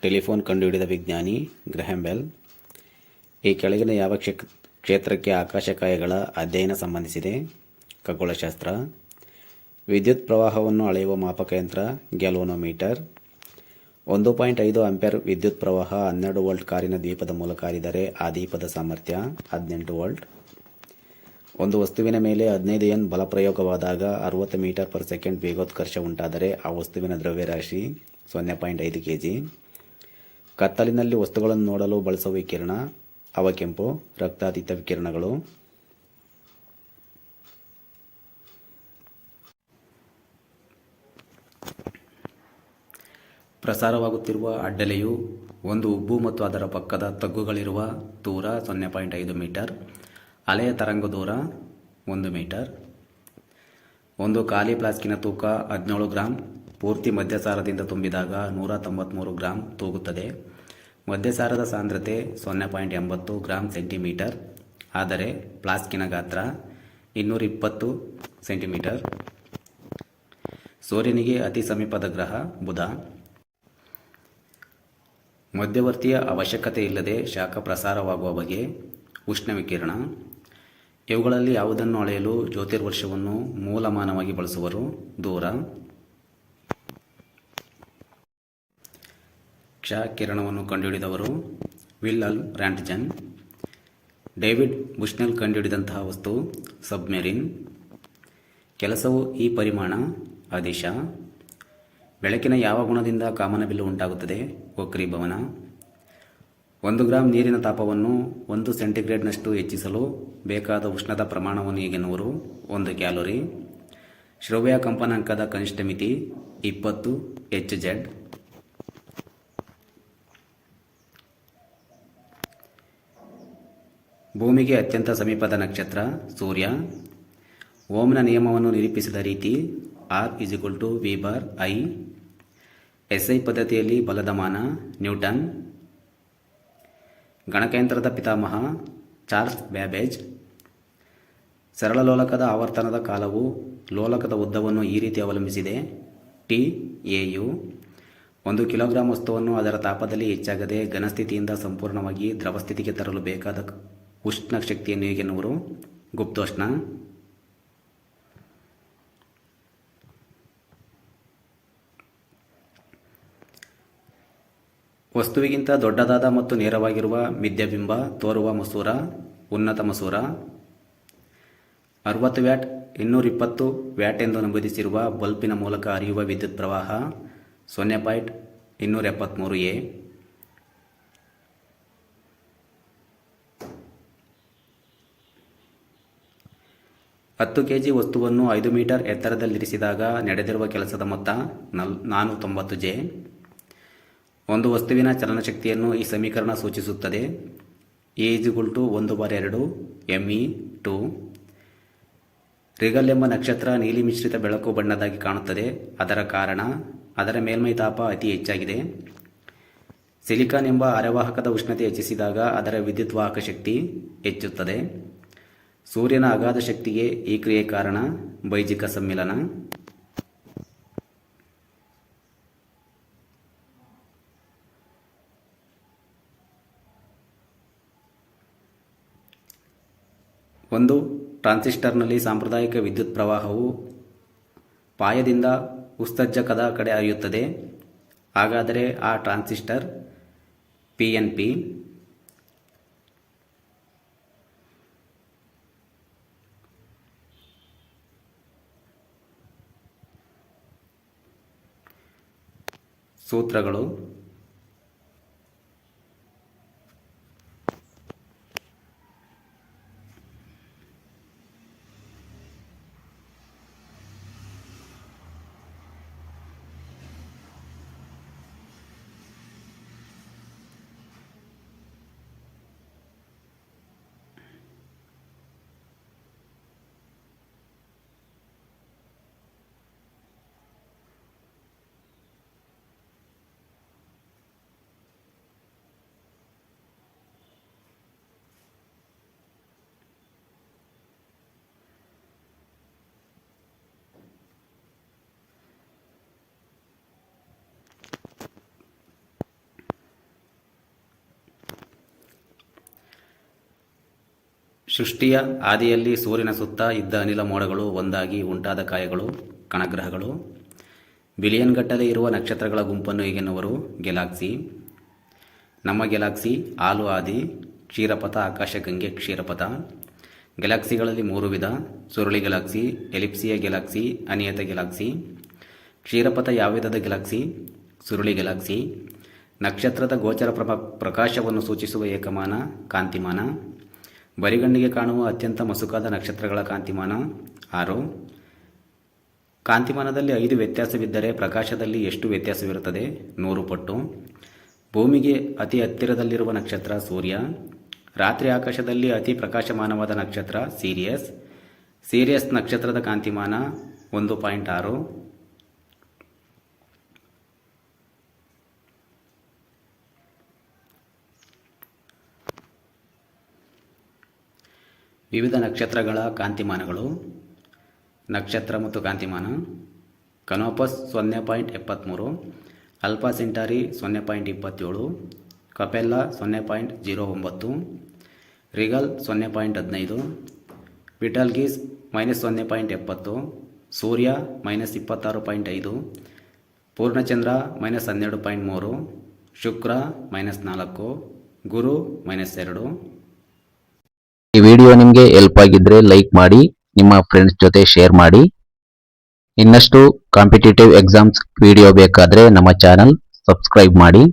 Telephone ಕಂಡುಹಿಡಿದ ವಿಜ್ಞಾನಿ Graham bell. ಈ ಕೆಳಗಿನ ಯಾವ ಕ್ಷೇತ್ರಕ್ಕೆ ಆಕಾಶಕಾಯಗಳ ಅಧ್ಯಯನ ಸಂಬಂಧಿಸಿದೆ? ಖಗೋಳಶಾಸ್ತ್ರ. ವಿದ್ಯುತ್ ಪ್ರವಾಹವನ್ನು ಅಳೆಯುವ ಮಾಪಕ ಯಂತ್ರ ಗ್ಯಾಲ್ವನೋಮೀಟರ್. 1.5 ಆಂಪಿಯರ್ ವಿದ್ಯುತ್ ಪ್ರವಾಹ 12 ವೋಲ್ಟ್ ಕಾರಿನ ದೀಪದ ಮೂಲಕ ಹರಿದರೆ ಆ ದೀಪದ ಸಾಮರ್ಥ್ಯ 18 ವೋಲ್ಟ್. ಒಂದು ವಸ್ತುವಿನ ಮೇಲೆ 15 N ಬಲ ಪ್ರಯೋಗವಾದಾಗ 60 ಮೀಟರ್ ಪರ್ ಸೆಕೆಂಡ್ ವೇಗೋತ್ಕರ್ಷ ಉಂಟಾದರೆ ಆ ವಸ್ತುವಿನ ದ್ರವ್ಯರಾಶಿ 0.5 kg. ಕತ್ತಲಿನಲ್ಲಿ ವಸ್ತುಗಳನ್ನು ನೋಡಲು ಬಳಸುವ ವಿಕಿರಣ ಅವಕೆಂಪು ರಕ್ತಾತೀತ ವಿಕಿರಣಗಳು. ಪ್ರಸಾರವಾಗುತ್ತಿರುವ ಅಡ್ಡಲೆಯು ಒಂದು ಉಬ್ಬು ಮತ್ತು ಅದರ ಪಕ್ಕದ ತಗ್ಗುಗಳಿರುವ ದೂರ 0.5 ಮೀಟರ್. ಅಲೆಯ ತರಂಗ ದೂರ 1 ಮೀಟರ್. ಒಂದು ಖಾಲಿ ಫ್ಲಾಸ್ಕಿನ ತೂಕ 17 ಗ್ರಾಂ. ಪೂರ್ತಿ ಮದ್ಯಸಾರದಿಂದ ತುಂಬಿದಾಗ 193 ಗ್ರಾಂ ತೂಗುತ್ತದೆ. ಮದ್ಯಸಾರದ ಸಾಂದ್ರತೆ 0.80 ಗ್ರಾಂ ಸೆಂಟಿಮೀಟರ್. ಆದರೆ ಫ್ಲಾಸ್ಕಿನ ಗಾತ್ರ 220 ಸೆಂಟಿಮೀಟರ್. ಸೂರ್ಯನಿಗೆ ಅತಿ ಸಮೀಪದ ಗ್ರಹ ಬುಧ. ಮಧ್ಯವರ್ತಿಯ ಅವಶ್ಯಕತೆ ಇಲ್ಲದೆ ಶಾಖ ಪ್ರಸಾರವಾಗುವ ಬಗೆ ಉಷ್ಣ ವಿಕಿರಣ. ಇವುಗಳಲ್ಲಿ ಯಾವುದನ್ನು ಅಳೆಯಲು ಜ್ಯೋತಿರ್ವರ್ಷವನ್ನು ಮೂಲಮಾನವಾಗಿ ಬಳಸುವರು? ದೂರ. ಕ್ಷ ಕಿರಣವನ್ನು ಕಂಡುಹಿಡಿದವರು ವಿಲ್ಹಲ್ಮ್ ರಾಂಟ್ಜನ್. ಡೇವಿಡ್ ಬುಶ್ನೆಲ್ ಕಂಡುಹಿಡಿದಂತಹ ವಸ್ತು ಸಬ್ಮೆರಿನ್. ಕೆಲಸವು ಈ ಪರಿಮಾಣ ಅದಿಶ. ಬೆಳಕಿನ ಯಾವ ಗುಣದಿಂದ ಕಾಮನಬಿಲ್ಲು ಉಂಟಾಗುತ್ತದೆ? ವಕ್ರೀಭವನ. 1 ಗ್ರಾಂ ನೀರಿನ ತಾಪವನ್ನು 1 ಸೆಂಟಿಗ್ರೇಡ್ನಷ್ಟು ಹೆಚ್ಚಿಸಲು ಬೇಕಾದ ಉಷ್ಣದ ಪ್ರಮಾಣವನ್ನು ಹೀಗೆನ್ನುವರು? 1 ಕ್ಯಾಲೋರಿ. ಶ್ರವ್ಯ ಕಂಪನಾಂಕದ ಕನಿಷ್ಠ ಮಿತಿ 20 Hz. ಭೂಮಿಗೆ ಅತ್ಯಂತ ಸಮೀಪದ ನಕ್ಷತ್ರ ಸೂರ್ಯ. ಓಮ್ನ ನಿಯಮವನ್ನು ನಿರೂಪಿಸಿದ ರೀತಿ R=V/I. SI ಪದ್ಧತಿಯಲ್ಲಿ ಬಲದ ಮಾನ ನ್ಯೂಟನ್. ಗಣಕಯಂತ್ರದ ಪಿತಾಮಹ ಚಾರ್ಲ್ಸ್ ಬ್ಯಾಬೇಜ್. ಸರಳ ಲೋಲಕದ ಆವರ್ತನದ ಕಾಲವು ಲೋಲಕದ ಉದ್ದವನ್ನು ಈ ರೀತಿ ಅವಲಂಬಿಸಿದೆ T/AU. 1 ಕಿಲೋಗ್ರಾಂ ವಸ್ತುವನ್ನು ಅದರ ತಾಪದಲ್ಲಿ ಹೆಚ್ಚಾಗದೆ ಘನಸ್ಥಿತಿಯಿಂದ ಸಂಪೂರ್ಣವಾಗಿ ದ್ರವಸ್ಥಿತಿಗೆ ತರಲು ಬೇಕಾದ ಉಷ್ಣ ಶಕ್ತಿಯನ್ನು ಹೀಗೆನ್ನುವರು? ಗುಪ್ತೋಷ್ಣ. ವಸ್ತುವಿಗಿಂತ ದೊಡ್ಡದಾದ ಮತ್ತು ನೇರವಾಗಿರುವ ಮಿಥ್ಯಬಿಂಬ ತೋರುವ ಮಸೂರ ಉನ್ನತ ಮಸೂರ. 60 ವ್ಯಾಟ್ 220 ವ್ಯಾಟ್ ಎಂದು ನಮೂದಿಸಿರುವ ಬಲ್ಬಿನ ಮೂಲಕ ಹರಿಯುವ ವಿದ್ಯುತ್ ಪ್ರವಾಹ 0.273 A. ಹತ್ತು ಕೆಜಿ ವಸ್ತುವನ್ನು 5 ಮೀಟರ್ ಎತ್ತರದಲ್ಲಿರಿಸಿದಾಗ ನಡೆದಿರುವ ಕೆಲಸದ ಮೊತ್ತ 490 J. ಒಂದು ವಸ್ತುವಿನ ಚಲನಶಕ್ತಿಯನ್ನು ಈ ಸಮೀಕರಣ ಸೂಚಿಸುತ್ತದೆ. E=1/2 me². ರಿಗಲ್ ಎಂಬ ನಕ್ಷತ್ರ ನೀಲಿ ಮಿಶ್ರಿತ ಬೆಳಕು ಬಣ್ಣದಾಗಿ ಕಾಣುತ್ತದೆ. ಅದರ ಕಾರಣ ಅದರ ಮೇಲ್ಮೈ ತಾಪ ಅತಿ ಹೆಚ್ಚಾಗಿದೆ. ಸಿಲಿಕಾನ್ ಎಂಬ ಅರೆವಾಹಕದ ಉಷ್ಣತೆ ಹೆಚ್ಚಿಸಿದಾಗ ಅದರ ವಿದ್ಯುತ್ ವಾಹಕ ಶಕ್ತಿ ಹೆಚ್ಚುತ್ತದೆ. ಸೂರ್ಯನ ಅಗಾಧ ಶಕ್ತಿಗೆ ಈ ಕ್ರಿಯೆ ಕಾರಣ ಬೈಜಿಕ ಸಮ್ಮಿಲನ. ಒಂದು ಟ್ರಾನ್ಸಿಸ್ಟರ್ನಲ್ಲಿ ಸಾಂಪ್ರದಾಯಿಕ ವಿದ್ಯುತ್ ಪ್ರವಾಹವು ಪಾಯದಿಂದ ಉತ್ಸರ್ಜಕದ ಕಡೆ ಹರಿಯುತ್ತದೆ. ಹಾಗಾದರೆ ಆ ಟ್ರಾನ್ಸಿಸ್ಟರ್ PNP. ಸೂತ್ರಗಳು: ಸೃಷ್ಟಿಯ ಆದಿಯಲ್ಲಿ ಸೂರ್ಯನ ಸುತ್ತ ಇದ್ದ ಅನಿಲ ಮೋಡಗಳು ಒಂದಾಗಿ ಉಂಟಾದ ಕಾಯಗಳು ಕಣಗ್ರಹಗಳು. ಬಿಲಿಯನ್ ಗಟ್ಟಲೆ ಇರುವ ನಕ್ಷತ್ರಗಳ ಗುಂಪನ್ನು ಹೀಗೆನ್ನುವರು ಗ್ಯಾಲಕ್ಸಿ. ನಮ್ಮ ಗ್ಯಾಲಕ್ಸಿ ಹಾಲು ಆದಿ, ಕ್ಷೀರಪಥ, ಆಕಾಶಗಂಗೆ, ಕ್ಷೀರಪಥ. ಗ್ಯಾಲಕ್ಸಿಗಳಲ್ಲಿ 3 ವಿಧ: ಸುರುಳಿ ಗ್ಯಾಲಕ್ಸಿ, ಎಲಿಪ್ಸಿಯ ಗ್ಯಾಲಕ್ಸಿ, ಅನಿಯತ ಗ್ಯಾಲಕ್ಸಿ. ಕ್ಷೀರಪಥ ಯಾವ ವಿಧದ ಗ್ಯಾಲಕ್ಸಿ? ಸುರುಳಿ ಗ್ಯಾಲಕ್ಸಿ. ನಕ್ಷತ್ರದ ಗೋಚರ ಪ್ರಕಾಶವನ್ನು ಸೂಚಿಸುವ ಏಕಮಾನ ಕಾಂತಿಮಾನ. ಬರಿಗಣ್ಣಿಗೆ ಕಾಣುವ ಅತ್ಯಂತ ಮಸುಕಾದ ನಕ್ಷತ್ರಗಳ ಕಾಂತಿಮಾನ 6. ಕಾಂತಿಮಾನದಲ್ಲಿ 5 ವ್ಯತ್ಯಾಸವಿದ್ದರೆ ಪ್ರಕಾಶದಲ್ಲಿ ಎಷ್ಟು ವ್ಯತ್ಯಾಸವಿರುತ್ತದೆ? 100 ಪಟ್ಟು. ಭೂಮಿಗೆ ಅತಿ ಹತ್ತಿರದಲ್ಲಿರುವ ನಕ್ಷತ್ರ ಸೂರ್ಯ. ರಾತ್ರಿ ಆಕಾಶದಲ್ಲಿ ಅತಿ ಪ್ರಕಾಶಮಾನವಾದ ನಕ್ಷತ್ರ ಸಿರಿಯಸ್. ಸಿರಿಯಸ್ ನಕ್ಷತ್ರದ ಕಾಂತಿಮಾನ 1.6. ವಿವಿಧ ನಕ್ಷತ್ರಗಳ ಕಾಂತಿಮಾನಗಳು. ನಕ್ಷತ್ರ ಮತ್ತು ಕಾಂತಿಮಾನ: ಕನೋಪಸ್ 0.73, ಆಲ್ಫಾ ಸೆಂಟಾರಿ 0.27, ಕಪೆಲ್ಲಾ 0.09, ರಿಗಲ್ 0.15, ಬಿಟಲ್ಗೀಸ್ -0.70, ಸೂರ್ಯ -26.5, ಪೂರ್ಣಚಂದ್ರ -12.3, ಶುಕ್ರ -4, ಗುರು -2. ಈ ವಿಡಿಯೋ ನಿಮಗೆ ಹೆಲ್ಪ್ ಆಗಿದ್ರೆ ಲೈಕ್ ಮಾಡಿ, ನಿಮ್ಮ ಫ್ರೆಂಡ್ಸ್ ಜೊತೆ ಶೇರ್ ಮಾಡಿ. ಇನ್ನಷ್ಟು ಕಾಂಪಿಟೇಟಿವ್ ಎಕ್ಸಾಮ್ಸ್ ವಿಡಿಯೋ ಬೇಕಾದ್ರೆ ನಮ್ಮ ಚಾನಲ್ ಸಬ್ಸ್ಕ್ರೈಬ್ ಮಾಡಿ.